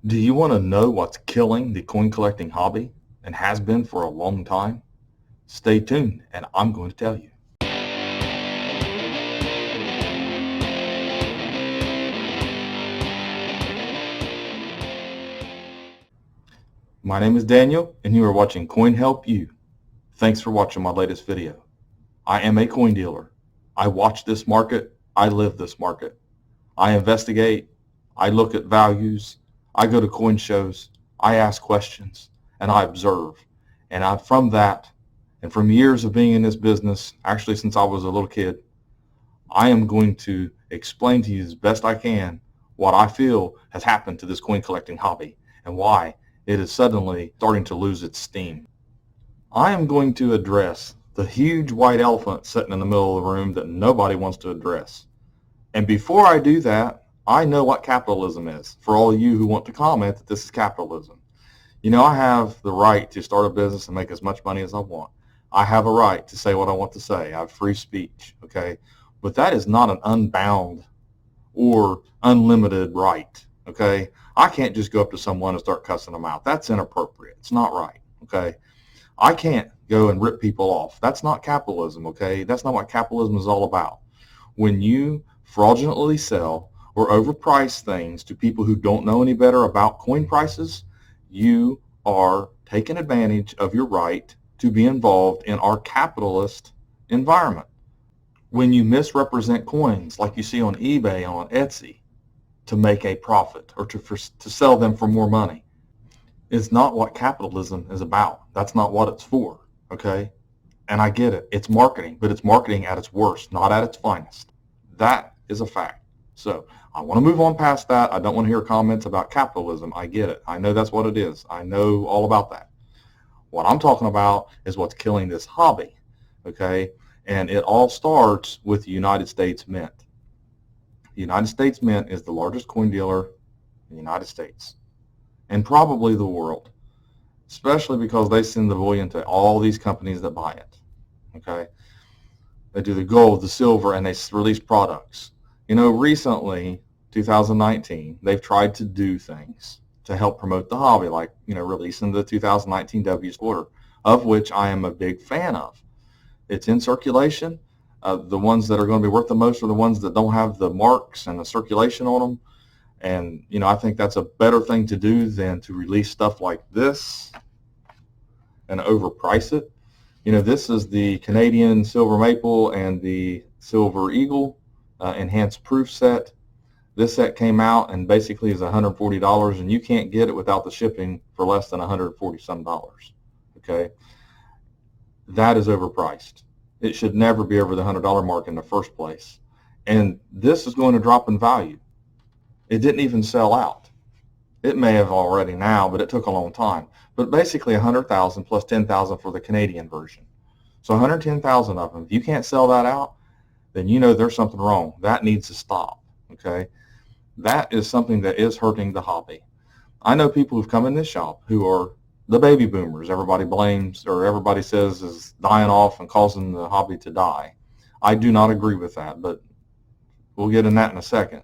Do you want to know what's killing the coin collecting hobby and has been for a long time? Stay tuned and I'm going to tell you. My name is Daniel and you are watching Coin Help You. Thanks for watching my latest video. I am a coin dealer. I watch this market. I live this market. I investigate. I look at values. I go to coin shows. I ask questions and I observe. And from that, and from years of being in this business, actually since I was a little kid, I am going to explain to you as best I can what I feel has happened to this coin collecting hobby and why it is suddenly starting to lose its steam. I am going to address the huge white elephant sitting in the middle of the room that nobody wants to address. And before I do that, I know what capitalism is, for all of you who want to comment that this is capitalism. You know, I have the right to start a business and make as much money as I want. I have a right to say what I want to say. I have free speech, okay? But that is not an unbound or unlimited right, okay? I can't just go up to someone and start cussing them out. That's inappropriate. It's not right, okay? I can't go and rip people off. That's not capitalism, okay? That's not what capitalism is all about. When you fraudulently sell or overprice things to people who don't know any better about coin prices, you are taking advantage of your right to be involved in our capitalist environment. When you misrepresent coins like you see on eBay, on Etsy, to make a profit or to sell them for more money, it's not what capitalism is about. That's not what it's for, okay? And I get it. It's marketing, but it's marketing at its worst, not at its finest. That is a fact. So I want to move on past that. I don't want to hear comments about capitalism. I get it. I know that's what it is. I know all about that. What I'm talking about is what's killing this hobby, okay? And it all starts with the United States Mint. The United States Mint is the largest coin dealer in the United States and probably the world, especially because they send the bullion to all these companies that buy it, okay? They do the gold, the silver, and they release products. You know, recently, 2019, they've tried to do things to help promote the hobby, like, you know, releasing the 2019 W's order, of which I am a big fan of. It's in circulation. The ones that are going to be worth the most are the ones that don't have the marks and the circulation on them. And, you know, I think that's a better thing to do than to release stuff like this and overprice it. You know, this is the Canadian Silver Maple and the Silver Eagle enhanced proof set. This set came out and basically is $140, and you can't get it without the shipping for less than $140 some. Okay, that is overpriced. It should never be over the $100 mark in the first place. And this is going to drop in value. It didn't even sell out. It may have already now, but it took a long time. But basically 100,000 plus 10,000 for the Canadian version. So 110,000 of them. If you can't sell that out, then you know there's something wrong. That needs to stop, okay? That is something that is hurting the hobby. I know people who've come in this shop who are the baby boomers everybody blames or everybody says is dying off and causing the hobby to die. I do not agree with that, but we'll get in that in a second.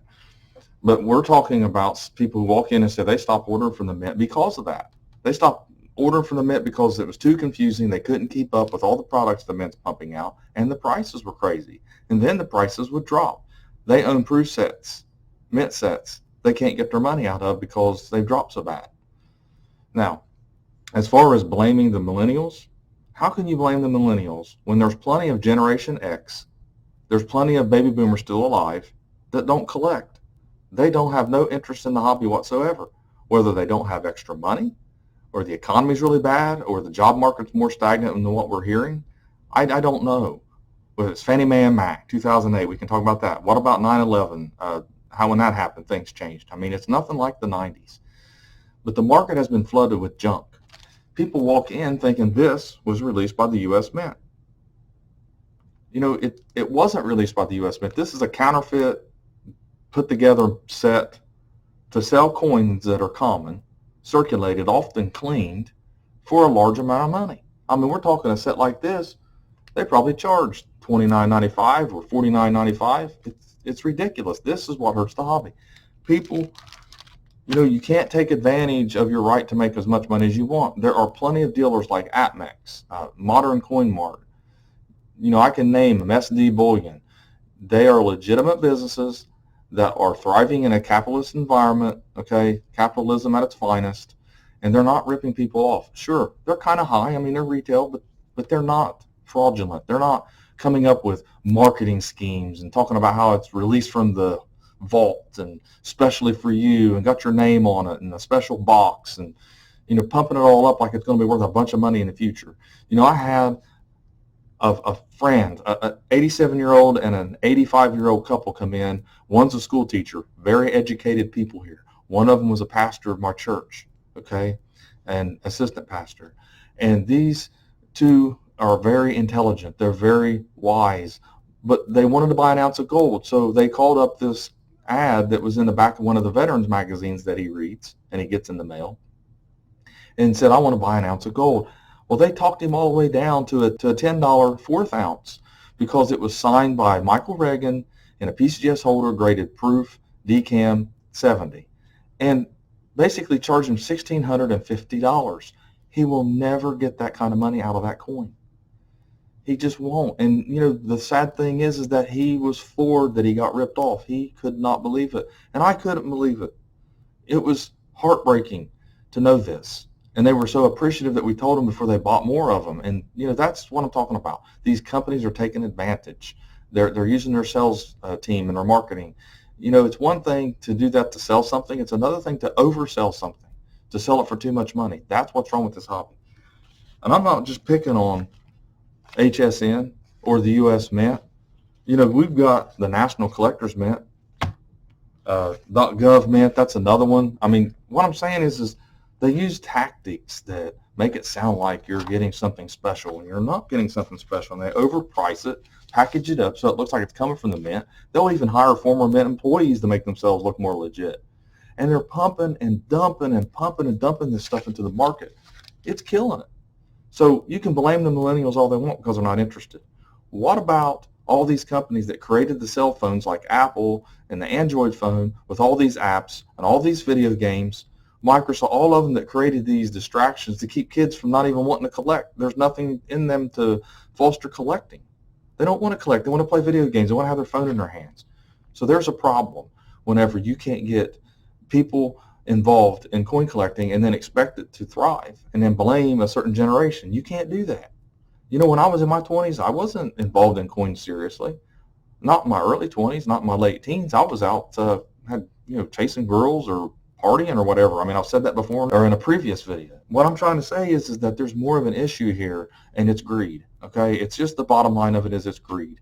But we're talking about people who walk in and say they stopped ordering from the Mint because of that. They stopped ordering from the Mint because it was too confusing. They couldn't keep up with all the products the Mint's pumping out, and the prices were crazy. And then the prices would drop. They own proof sets, Mint sets, they can't get their money out of because they've dropped so bad. Now, as far as blaming the millennials, how can you blame the millennials when there's plenty of Generation X, there's plenty of baby boomers still alive that don't collect? They don't have no interest in the hobby whatsoever, whether they don't have extra money or the economy's really bad or the job market's more stagnant than what we're hearing. I don't know. Whether it's Fannie Mae and Mac, 2008, we can talk about that. What about 9/11? How when that happened, things changed. I mean, it's nothing like the 90s. But the market has been flooded with junk. People walk in thinking this was released by the U.S. Mint. You know, it wasn't released by the U.S. Mint. This is a counterfeit, put together set to sell coins that are common, circulated, often cleaned, for a large amount of money. I mean, we're talking a set like this, they probably charge $29.95 or $49.95. It's ridiculous. This is what hurts the hobby. People You can't take advantage of your right to make as much money as you want. There are plenty of dealers like APMEX, Modern Coin Mart. I can name them, SD Bullion. They are legitimate businesses that are thriving in a capitalist environment, okay, capitalism at its finest, and they're not ripping people off. Sure, they're kind of high. I mean, they're retail, but they're not fraudulent. They're not coming up with marketing schemes and talking about how it's released from the vault and specially for you and got your name on it and a special box and pumping it all up like it's going to be worth a bunch of money in the future. I had a friend, an 87-year-old and an 85-year-old couple come in. One's a school teacher, very educated people here. One of them was a pastor of my church, okay, and assistant pastor. And these two are very intelligent. They're very wise, but they wanted to buy an ounce of gold. So they called up this ad that was in the back of one of the veterans magazines that he reads and he gets in the mail and said, I want to buy an ounce of gold. Well, they talked him all the way down to a $10 fourth ounce because it was signed by Michael Reagan in a PCGS holder graded proof DCAM 70 and basically charged him $1,650. He will never get that kind of money out of that coin. He just won't. And, the sad thing is that he was floored that he got ripped off. He could not believe it. And I couldn't believe it. It was heartbreaking to know this. And they were so appreciative that we told them before they bought more of them. And, that's what I'm talking about. These companies are taking advantage. They're using their sales team and their marketing. It's one thing to do that to sell something. It's another thing to oversell something, to sell it for too much money. That's what's wrong with this hobby. And I'm not just picking on HSN or the U.S. Mint. We've got the National Collectors Mint, .gov Mint. That's another one. I mean, what I'm saying is they use tactics that make it sound like you're getting something special when you're not getting something special. And they overprice it, package it up so it looks like it's coming from the Mint. They'll even hire former Mint employees to make themselves look more legit. And they're pumping and dumping and pumping and dumping this stuff into the market. It's killing it. So you can blame the millennials all they want because they're not interested. What about all these companies that created the cell phones like Apple and the Android phone with all these apps and all these video games, Microsoft, all of them that created these distractions to keep kids from not even wanting to collect. There's nothing in them to foster collecting. They don't want to collect. They want to play video games. They want to have their phone in their hands. So there's a problem whenever you can't get people involved in coin collecting and then expect it to thrive and then blame a certain generation. You can't do that. When I was in my 20s, I wasn't involved in coins seriously. Not in my early 20s, not in my late teens. I was out chasing girls or partying or whatever. I mean, I've said that before or in a previous video. What I'm trying to say is that there's more of an issue here, and it's greed, okay? It's just the bottom line of it is it's greed.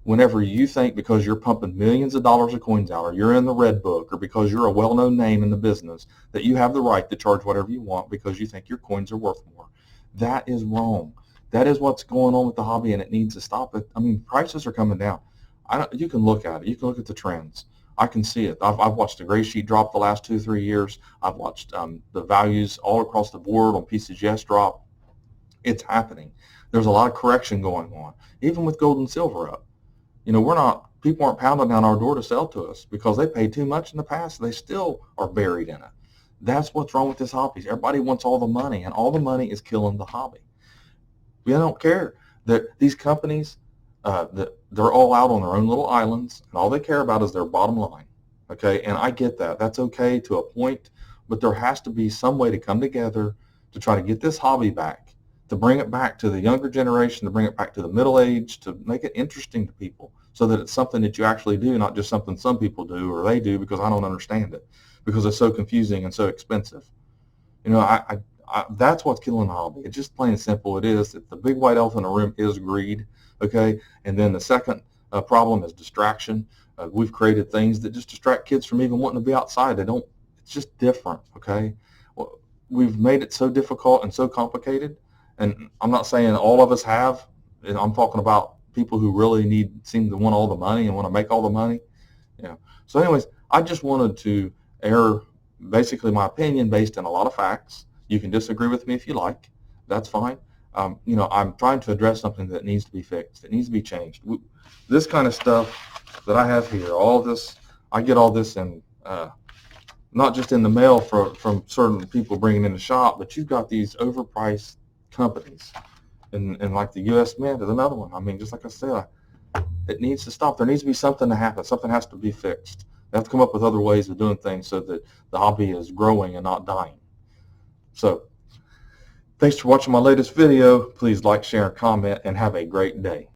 Whenever you think because you're pumping millions of dollars of coins out or you're in the red book or because you're a well-known name in the business that you have the right to charge whatever you want because you think your coins are worth more, that is wrong. That is what's going on with the hobby, and it needs to stop. I mean, prices are coming down. You can look at it. You can look at the trends. I can see it. I've watched the gray sheet drop the last 2-3 years. I've watched the values all across the board on PCGS drop. It's happening. There's a lot of correction going on, even with gold and silver up. People aren't pounding down our door to sell to us because they paid too much in the past. They still are buried in it. That's what's wrong with this hobby. Everybody wants all the money, and all the money is killing the hobby. We don't care that these companies, they're all out on their own little islands, and all they care about is their bottom line. Okay, and I get that. That's okay to a point, but there has to be some way to come together to try to get this hobby back, to bring it back to the younger generation, to bring it back to the middle age, to make it interesting to people so that it's something that you actually do, not just something some people do or they do because I don't understand it, because it's so confusing and so expensive. That's what's killing the hobby. It's just plain and simple. It is. The big white elephant in the room is greed, okay? And then the second problem is distraction. We've created things that just distract kids from even wanting to be outside. It's just different, okay? Well, we've made it so difficult and so complicated, and I'm not saying all of us have. And I'm talking about people who really seem to want all the money and want to make all the money. So anyways, I just wanted to air basically my opinion based on a lot of facts. You can disagree with me if you like. That's fine. I'm trying to address something that needs to be fixed. It needs to be changed. This kind of stuff that I have here, all this, I get all this in not just in the mail from certain people bringing in the shop, but you've got these overpriced companies. And like the U.S. Mint is another one. I mean, just like I said, it needs to stop. There needs to be something to happen. Something has to be fixed. They have to come up with other ways of doing things so that the hobby is growing and not dying. So thanks for watching my latest video. Please like, share, and comment, and have a great day.